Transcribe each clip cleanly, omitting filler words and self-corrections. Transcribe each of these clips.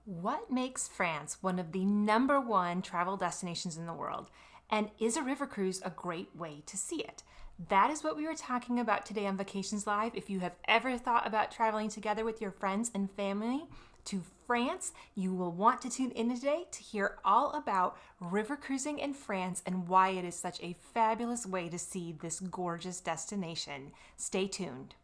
What makes France one of the number one travel destinations in the world? And is a river cruise a great way to see it? That is what we were talking about today on Vacations Live. If you have ever thought about traveling together with your friends and family to France, you will want to tune in today to hear all about river cruising in France and why it is such a fabulous way to see this gorgeous destination. Stay tuned.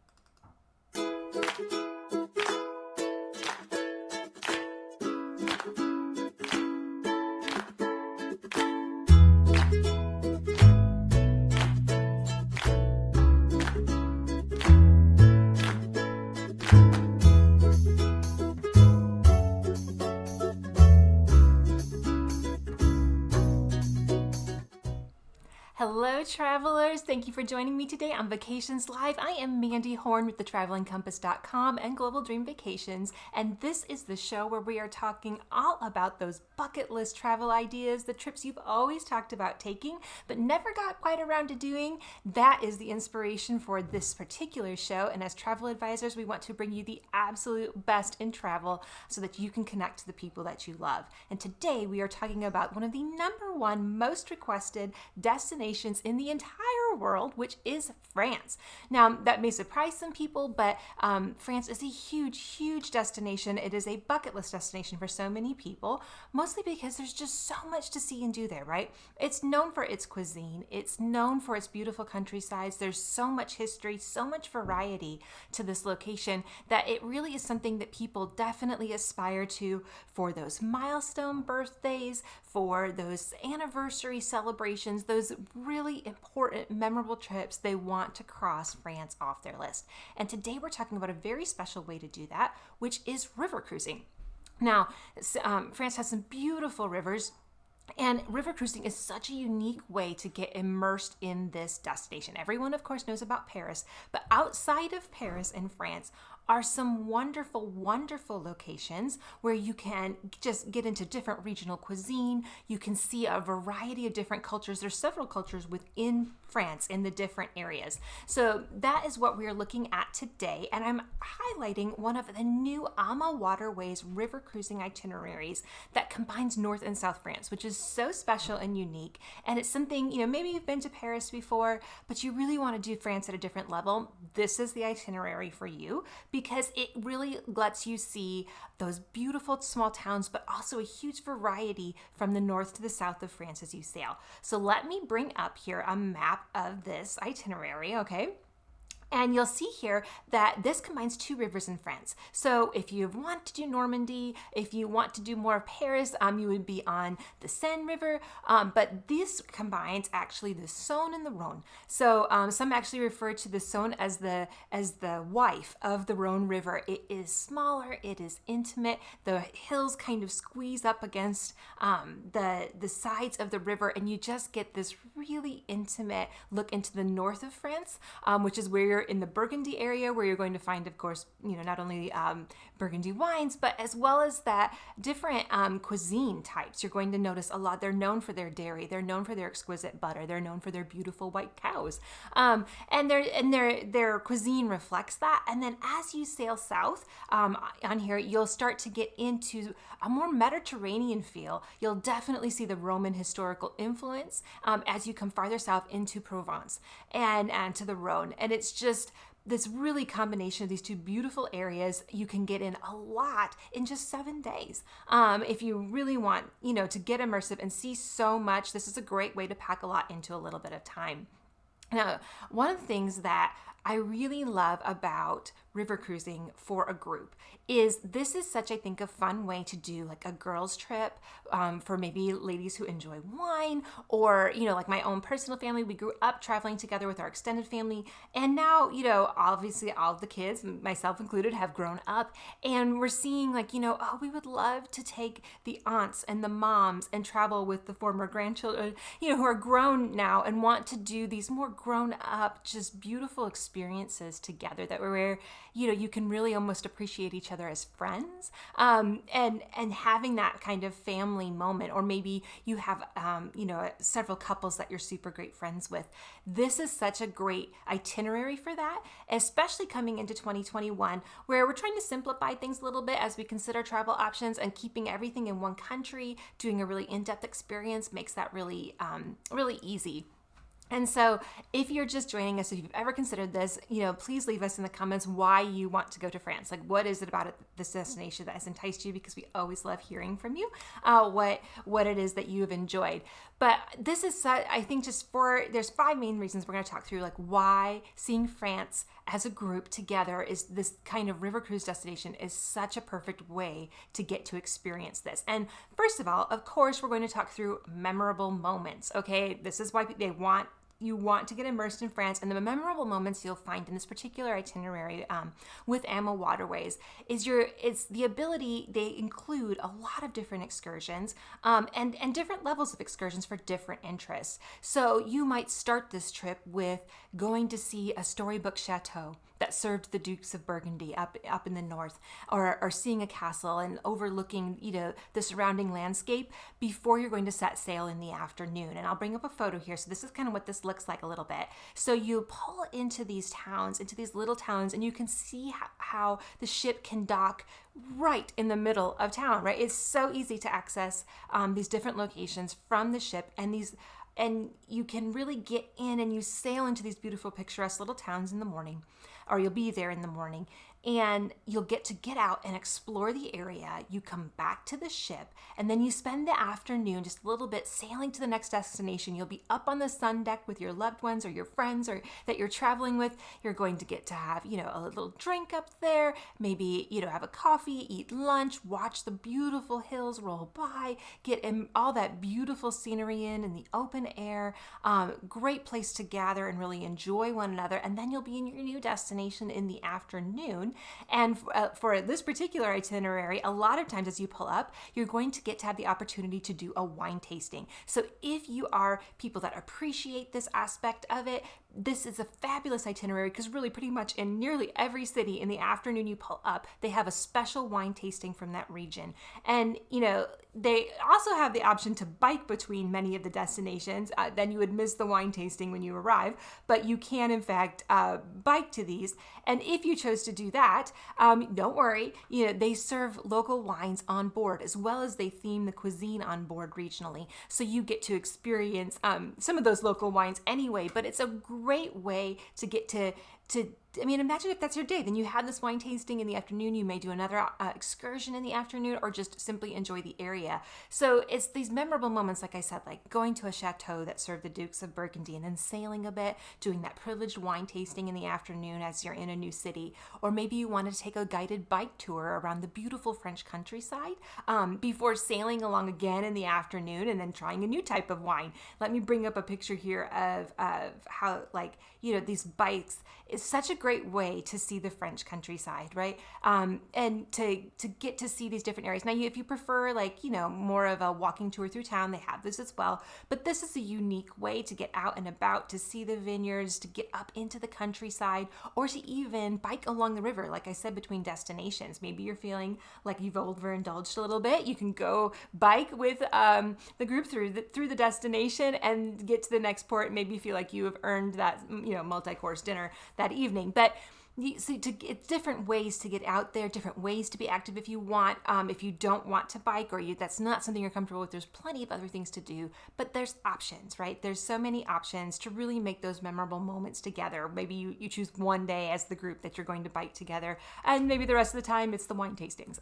Hello, travelers. Thank you for joining me today on Vacations Live. I am Mandy Horn with thetravelingcompass.com and Global Dream Vacations, and this is the show where we are talking all about those bucket list travel ideas, the trips you've always talked about taking but never got quite around to doing. That is the inspiration for this particular show, and as travel advisors, we want to bring you the absolute best in travel so that you can connect to the people that you love. And today we are talking about one of the number one most requested destinations in the entire world, which is France. Now, that may surprise some people, but France is a huge destination. It is a bucket list destination for so many people, mostly because there's just so much to see and do there, right? It's known for its cuisine. It's known for its beautiful countrysides. There's so much history, so much variety to this location that it really is something that people definitely aspire to for those milestone birthdays, for those anniversary celebrations, those really important, memorable trips. They want to cross France off their list. And today we're talking about a very special way to do that, which is river cruising. Now, France has some beautiful rivers, and river cruising is such a unique way to get immersed in this destination. Everyone, of course, knows about Paris, but outside of Paris in France are some wonderful locations where you can just get into different regional cuisine. You can see a variety of different cultures. There's several cultures within France in the different areas. So that is what we're looking at today. And I'm highlighting one of the new Waterways river cruising itineraries that combines North and South France, which is so special and unique. And it's something, maybe you've been to Paris before, but you really want to do France at a different level. This is the itinerary for you, because it really lets you see those beautiful small towns, but also a huge variety from the north to the south of France as you sail. So let me bring up here a map of this itinerary, okay? And you'll see here that this combines two rivers in France. So if you want to do Normandy, if you want to do more of Paris, you would be on the Seine River. But this combines actually the Saône and the Rhône. So some actually refer to the Saône as the wife of the Rhône River. It is smaller, it is intimate. The hills kind of squeeze up against the sides of the river, and you just get this really intimate look into the north of France, which is where you're in the Burgundy area, where you're going to find, of course, not only Burgundy wines, but as well as that different cuisine types. You're going to notice a lot. They're known for their dairy. They're known for their exquisite butter. They're known for their beautiful white cows, and their cuisine reflects that. And then as you sail south on here, you'll start to get into a more Mediterranean feel. You'll definitely see the Roman historical influence as you come farther south into Provence and to the Rhone, and it's just this really combination of these two beautiful areas. You can get in a lot in just 7 days. If you really want, to get immersive and see so much, this is a great way to pack a lot into a little bit of time. Now, one of the things that I really love about river cruising for a group is this is such, I think, a fun way to do like a girls trip for maybe ladies who enjoy wine, or, like my own personal family. We grew up traveling together with our extended family, and now, obviously all of the kids, myself included, have grown up, and we're seeing like, we would love to take the aunts and the moms and travel with the former grandchildren, who are grown now and want to do these more grown up, just beautiful experiences together, that where you can really almost appreciate each other as friends, and having that kind of family moment. Or maybe you have several couples that you're super great friends with. This is such a great itinerary for that, especially coming into 2021, where we're trying to simplify things a little bit as we consider travel options, and keeping everything in one country, doing a really in-depth experience makes that really easy. And so if you're just joining us, if you've ever considered this, please leave us in the comments why you want to go to France. Like, what is it about this destination that has enticed you? Because we always love hearing from you, what it is that you have enjoyed. But this is, I think, there's 5 main reasons we're going to talk through, like why seeing France as a group together is this kind of river cruise destination is such a perfect way to get to experience this. And first of all, of course, we're going to talk through memorable moments. Okay, this is why you want to get immersed in France, and the memorable moments you'll find in this particular itinerary with Waterways is the ability. They include a lot of different excursions and different levels of excursions for different interests. So you might start this trip with going to see a storybook chateau that served the Dukes of Burgundy up in the north, or seeing a castle and overlooking the surrounding landscape before you're going to set sail in the afternoon. And I'll bring up a photo here. So this is kind of what this looks like a little bit. So you pull into these little towns, and you can see how the ship can dock right in the middle of town, right? It's so easy to access these different locations from the ship, and you can really get in, and you sail into these beautiful picturesque little towns in the morning, or you'll be there in the morning, and you'll get out and explore the area. You come back to the ship, and then you spend the afternoon just a little bit sailing to the next destination. You'll be up on the sun deck with your loved ones or your friends or that you're traveling with. You're going to get to have, a little drink up there, maybe, have a coffee, eat lunch, watch the beautiful hills roll by, get in all that beautiful scenery in the open air. Great place to gather and really enjoy one another. And then you'll be in your new destination in the afternoon. And for this particular itinerary, a lot of times as you pull up, you're going to get to have the opportunity to do a wine tasting. So if you are people that appreciate this aspect of it, this is a fabulous itinerary, because really pretty much in nearly every city in the afternoon you pull up, they have a special wine tasting from that region. And, they also have the option to bike between many of the destinations. Then you would miss the wine tasting when you arrive, but you can in fact bike to these. And if you chose to do that, don't worry, they serve local wines on board, as well as they theme the cuisine on board regionally. So you get to experience some of those local wines anyway, but it's a great way to get to imagine if that's your day, then you had this wine tasting in the afternoon, you may do another excursion in the afternoon, or just simply enjoy the area. So it's these memorable moments, like I said, like going to a chateau that served the Dukes of Burgundy, and then sailing a bit, doing that privileged wine tasting in the afternoon as you're in a new city. Or maybe you want to take a guided bike tour around the beautiful French countryside before sailing along again in the afternoon, and then trying a new type of wine. Let me bring up a picture here of how, these bikes is such a great way to see the French countryside, right? And to get to see these different areas. Now, if you prefer more of a walking tour through town, they have this as well. But this is a unique way to get out and about, to see the vineyards, to get up into the countryside, or to even bike along the river, like I said, between destinations. Maybe you're feeling like you've overindulged a little bit. You can go bike with the group through the destination and get to the next port. Maybe feel like you have earned that multi-course dinner that evening. But it's different ways to get out there, different ways to be active if you want. If you don't want to bike, or that's not something you're comfortable with, there's plenty of other things to do. But there's options, right? There's so many options to really make those memorable moments together. Maybe you choose one day as the group that you're going to bike together, and maybe the rest of the time it's the wine tastings.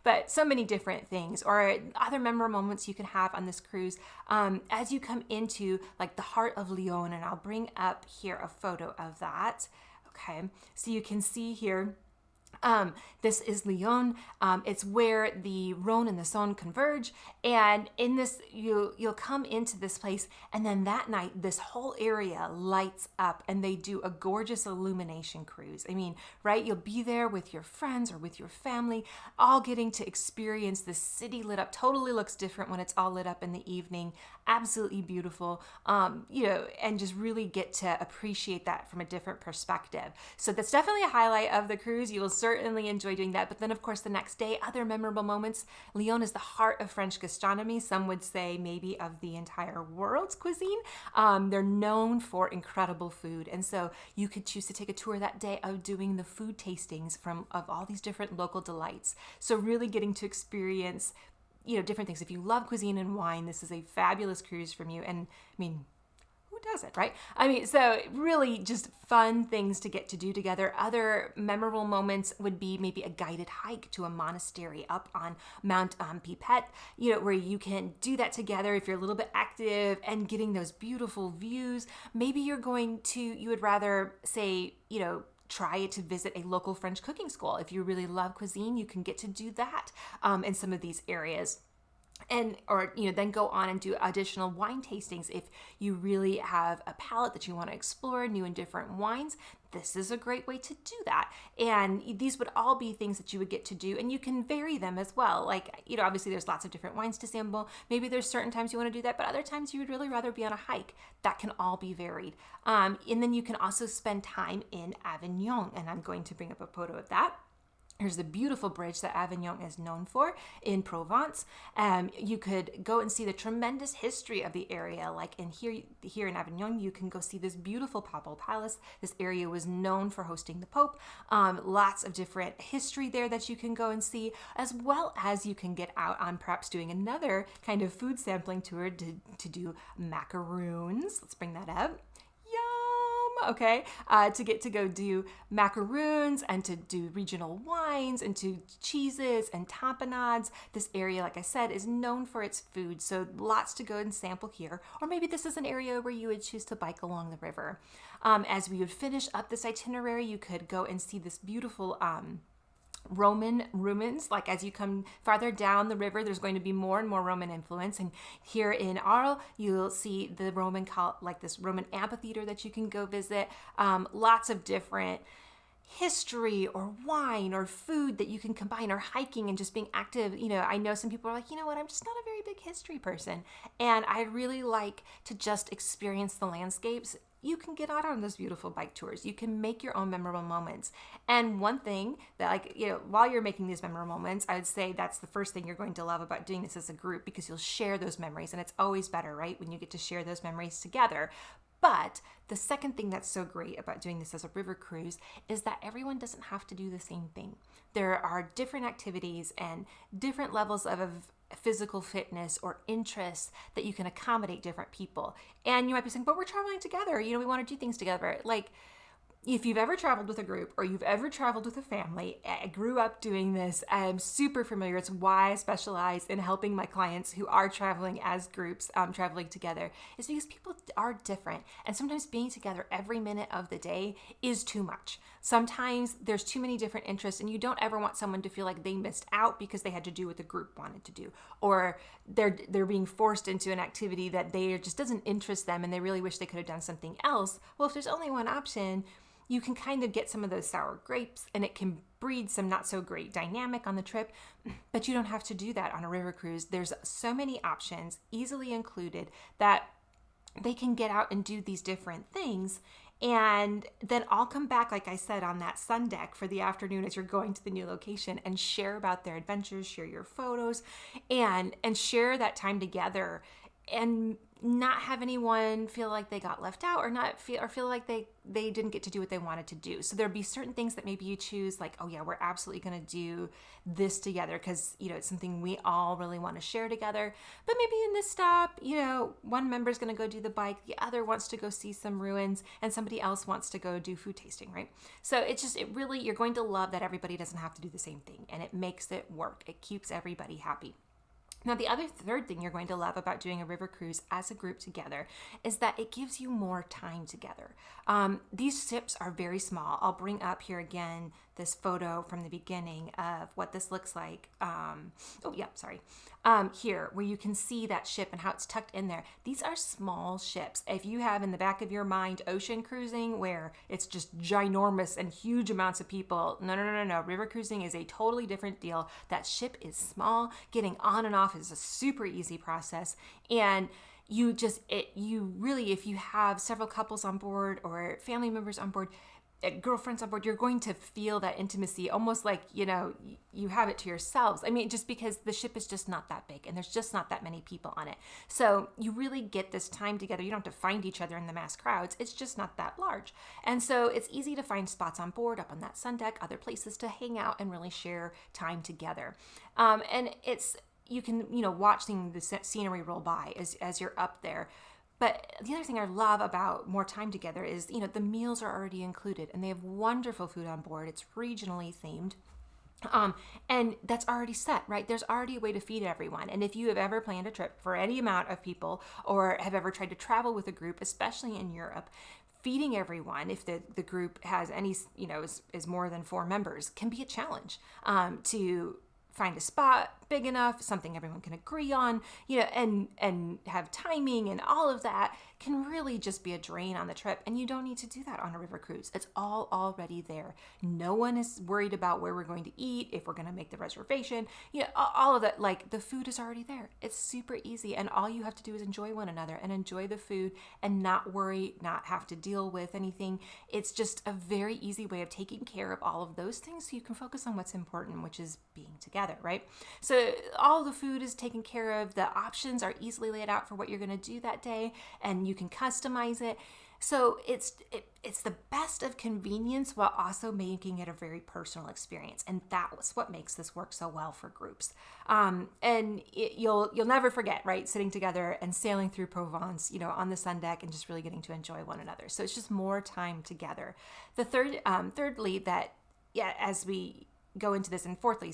But so many different things, or other memorable moments you can have on this cruise as you come into the heart of Lyon. And I'll bring up here a photo of that. Okay, so you can see here This is Lyon. It's where the Rhone and the Saône converge, and in this, you'll come into this place, and then that night, this whole area lights up, and they do a gorgeous illumination cruise. I mean, right? You'll be there with your friends or with your family, all getting to experience this city lit up. Totally looks different when it's all lit up in the evening. Absolutely beautiful. And just really get to appreciate that from a different perspective. So that's definitely a highlight of the cruise. You will certainly enjoy doing that. But then, of course, the next day, other memorable moments. Lyon is the heart of French gastronomy. Some would say maybe of the entire world's cuisine. They're known for incredible food. And so you could choose to take a tour that day of doing the food tastings of all these different local delights. So really getting to experience different things. If you love cuisine and wine, this is a fabulous cruise from you. And I mean, who doesn't, right? I mean, so really just fun things to get to do together. Other memorable moments would be maybe a guided hike to a monastery up on Mount Pipette, where you can do that together if you're a little bit active and getting those beautiful views. Maybe you would rather say, try to visit a local French cooking school. If you really love cuisine, you can get to do that in some of these areas. Or then go on and do additional wine tastings. If you really have a palate that you want to explore new and different wines, this is a great way to do that. And these would all be things that you would get to do, and you can vary them as well. Like, obviously there's lots of different wines to sample. Maybe there's certain times you want to do that, but other times you would really rather be on a hike. That can all be varied. And then you can also spend time in Avignon, and I'm going to bring up a photo of that. Here's the beautiful bridge that Avignon is known for in Provence. You could go and see the tremendous history of the area. Like here in Avignon, you can go see this beautiful papal palace. This area was known for hosting the Pope. Lots of different history there that you can go and see, as well as you can get out on perhaps doing another kind of food sampling tour to do macaroons. Let's bring that up. Okay, to get to go do macaroons and to do regional wines and to cheeses and tapenades. This area, like I said, is known for its food, so lots to go and sample here. Or maybe this is an area where you would choose to bike along the river. As we would finish up this itinerary, you could go and see this beautiful Roman ruins. Like as you come farther down the river, there's going to be more and more Roman influence. And here in Arles, you'll see the this Roman amphitheater that you can go visit. Lots of different history or wine or food that you can combine, or hiking and just being active. I know some people are like, I'm just not a very big history person, and I really like to just experience the landscapes. You can get out on those beautiful bike tours. You can make your own memorable moments. And one thing that, while you're making these memorable moments, I would say that's the first thing you're going to love about doing this as a group, because you'll share those memories. And it's always better, right, when you get to share those memories together. But the second thing that's so great about doing this as a river cruise is that everyone doesn't have to do the same thing. There are different activities and different levels of physical fitness or interests that you can accommodate different people. And you might be saying, but we're traveling together. We want to do things together. Like, if you've ever traveled with a group or you've ever traveled with a family, I grew up doing this. I'm super familiar. It's why I specialize in helping my clients who are traveling as groups, traveling together, is because people are different. And sometimes being together every minute of the day is too much. Sometimes there's too many different interests, and you don't ever want someone to feel like they missed out because they had to do what the group wanted to do, or they're being forced into an activity that just doesn't interest them and they really wish they could have done something else. Well, if there's only one option, you can kind of get some of those sour grapes, and it can breed some not so great dynamic on the trip, but you don't have to do that on a river cruise. There's so many options easily included that they can get out and do these different things, and then all come back, like I said, on that sun deck for the afternoon as you're going to the new location, and share about their adventures, share your photos, and share that time together, and not have anyone feel like they got left out, or feel like they didn't get to do what they wanted to do. So there'll be certain things that maybe you choose, like, oh yeah, we're absolutely going to do this together because it's something we all really want to share together. But maybe in this stop, one member's going to go do the bike, the other wants to go see some ruins, and somebody else wants to go do food tasting, right? So you're going to love that everybody doesn't have to do the same thing, and it makes it work. It keeps everybody happy. Now, the third thing you're going to love about doing a river cruise as a group together is that it gives you more time together. These ships are very small. I'll bring up here again this photo from the beginning of what this looks like. Here, where you can see that ship and how it's tucked in there. These are small ships. If you have in the back of your mind ocean cruising, where it's just ginormous and huge amounts of people, no. River cruising is a totally different deal. That ship is small. Getting on and off is a super easy process. And you really, if you have several couples on board or family members on board, girlfriends on board, you're going to feel that intimacy almost like, you have it to yourselves. I mean, just because the ship is just not that big and there's just not that many people on it. So you really get this time together. You don't have to find each other in the mass crowds. It's just not that large. And so it's easy to find spots on board, up on that sun deck, other places to hang out and really share time together. You can, watch the scenery roll by as you're up there. But the other thing I love about more time together is, the meals are already included and they have wonderful food on board. It's regionally themed. And that's already set, right? There's already a way to feed everyone. And if you have ever planned a trip for any amount of people or have ever tried to travel with a group, especially in Europe, feeding everyone, if the group has any, is more than 4 members, can be a challenge to find a spot big enough, something everyone can agree on, and have timing and all of that can really just be a drain on the trip. And you don't need to do that on a river cruise. It's all already there. No one is worried about where we're going to eat, if we're going to make the reservation, all of that. Like, the food is already there. It's super easy. And all you have to do is enjoy one another and enjoy the food and not worry, not have to deal with anything. It's just a very easy way of taking care of all of those things so you can focus on what's important, which is being together, right? So all the food is taken care of. The options are easily laid out for what you're going to do that day, and you can customize it. So it's the best of convenience while also making it a very personal experience, and that's what makes this work so well for groups. You'll never forget, right? Sitting together and sailing through Provence, on the sun deck, and just really getting to enjoy one another. So it's just more time together. The thirdly, as we go into this, and fourthly,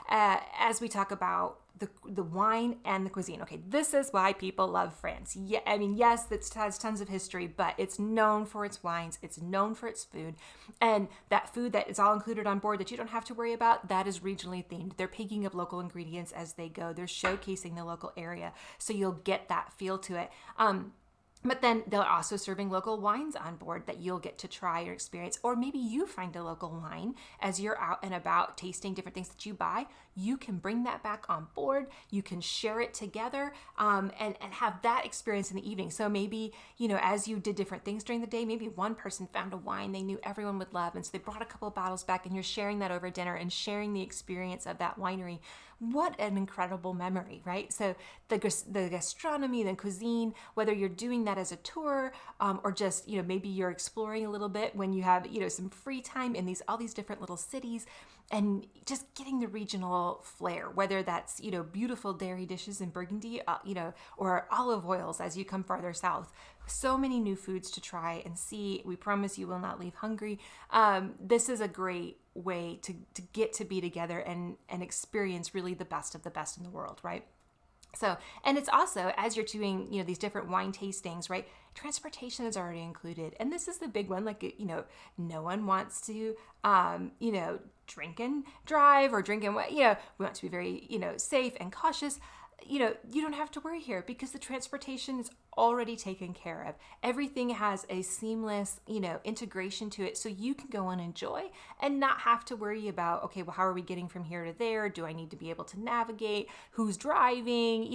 as we talk about the wine and the cuisine. Okay, this is why people love France. Yeah, I mean, yes, it has tons of history, but it's known for its wines. It's known for its food, and that food that is all included on board that you don't have to worry about, that is regionally themed. They're picking up local ingredients as they go. They're showcasing the local area, so you'll get that feel to it. But then they're also serving local wines on board that you'll get to try or experience. Or maybe you find a local wine as you're out and about tasting different things that you buy. You can bring that back on board. You can share it together and have that experience in the evening. So maybe, as you did different things during the day, maybe one person found a wine they knew everyone would love. And so they brought a couple of bottles back and you're sharing that over dinner and sharing the experience of that winery. What an incredible memory, right? So the gastronomy, the cuisine, whether you're doing that as a tour or just, maybe you're exploring a little bit when you have, some free time in all these different little cities, and just getting the regional flair, whether that's, beautiful dairy dishes in Burgundy, or olive oils as you come farther south. So many new foods to try and see. We promise you will not leave hungry. This is a great way to get to be together and experience really the best of the best in the world, right? So, and it's also, as you're doing, these different wine tastings, right? Transportation is already included. And this is the big one. Like, no one wants to, drink and drive or drink and, we want to be very, safe and cautious. You don't have to worry here because the transportation is already taken care of. Everything has a seamless, integration to it. So you can go and enjoy and not have to worry about, okay, well, how are we getting from here to there? Do I need to be able to navigate? Who's driving?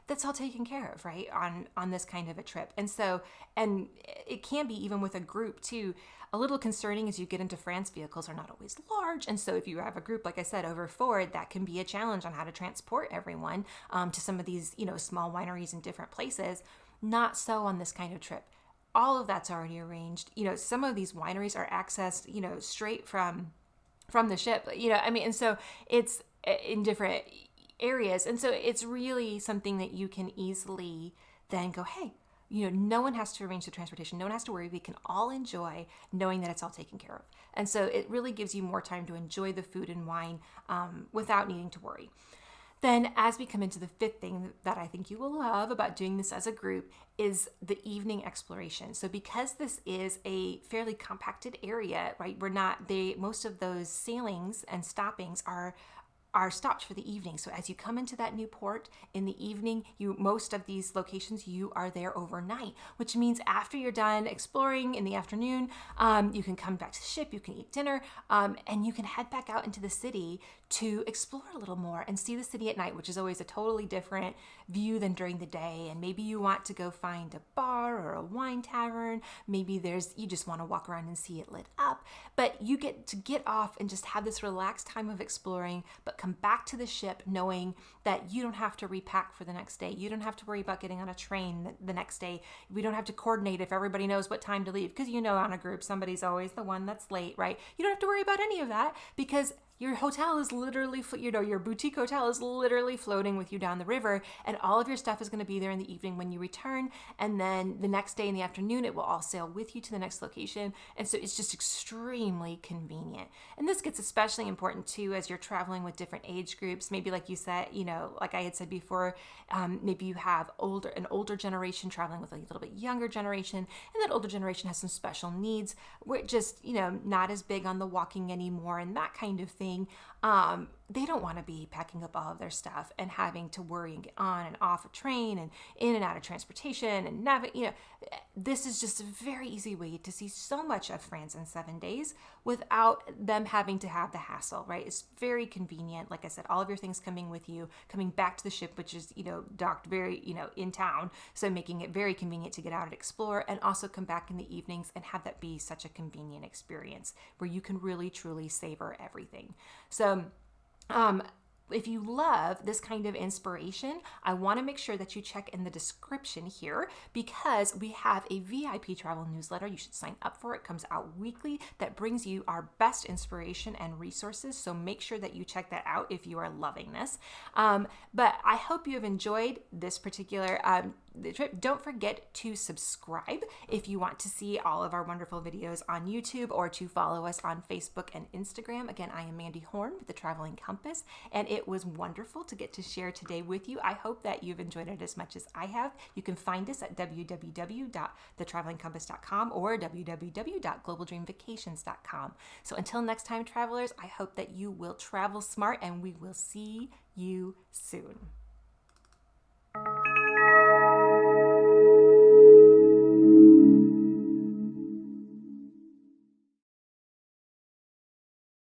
That's all taken care of, right? On this kind of a trip. And so, and it can be even with a group too. A little concerning as you get into France, vehicles are not always large. And so if you have a group, like I said, over 4, that can be a challenge on how to transport everyone to some of these, small wineries in different places. Not so on this kind of trip. All of that's already arranged. Some of these wineries are accessed, straight from the ship, and so it's in different areas. And so it's really something that you can easily then go, hey, no one has to arrange the transportation. No one has to worry. We can all enjoy knowing that it's all taken care of. And so it really gives you more time to enjoy the food and wine without needing to worry. Then as we come into the fifth thing that I think you will love about doing this as a group is the evening exploration. So because this is a fairly compacted area, right? Most of those sailings and stoppings are stopped for the evening. So as you come into that new port in the evening, most of these locations, you are there overnight, which means after you're done exploring in the afternoon, you can come back to the ship, you can eat dinner, and you can head back out into the city to explore a little more and see the city at night, which is always a totally different view than during the day. And maybe you want to go find a bar or a wine tavern. Maybe you just want to walk around and see it lit up. But you get to get off and just have this relaxed time of exploring, but come back to the ship knowing that you don't have to repack for the next day. You don't have to worry about getting on a train the next day. We don't have to coordinate if everybody knows what time to leave, because on a group, somebody's always the one that's late, right? You don't have to worry about any of that because your hotel is literally, your boutique hotel is literally floating with you down the river, and all of your stuff is going to be there in the evening when you return. And then the next day in the afternoon, it will all sail with you to the next location. And so it's just extremely convenient. And this gets especially important too as you're traveling with different age groups. Maybe like you said, like I had said before, maybe you have an older generation traveling with a little bit younger generation, and that older generation has some special needs. We're just, not as big on the walking anymore and that kind of thing. They don't want to be packing up all of their stuff and having to worry and get on and off a train and in and out of transportation and navigate. This is just a very easy way to see so much of France in 7 days without them having to have the hassle, right? It's very convenient. Like I said, all of your things coming with you, coming back to the ship, which is, docked very, in town. So making it very convenient to get out and explore, and also come back in the evenings and have that be such a convenient experience where you can really, truly savor everything. So, if you love this kind of inspiration, I want to make sure that you check in the description here, because we have a VIP travel newsletter. You should sign up for it. It comes out weekly that brings you our best inspiration and resources. So make sure that you check that out if you are loving this. But I hope you have enjoyed this particular trip. Don't forget to subscribe if you want to see all of our wonderful videos on YouTube, or to follow us on Facebook and Instagram. Again, I am Mandy Horn with The Traveling Compass, and it was wonderful to get to share today with you. I hope that you've enjoyed it as much as I have. You can find us at www.thetravelingcompass.com or www.globaldreamvacations.com. So until next time, travelers, I hope that you will travel smart, and we will see you soon.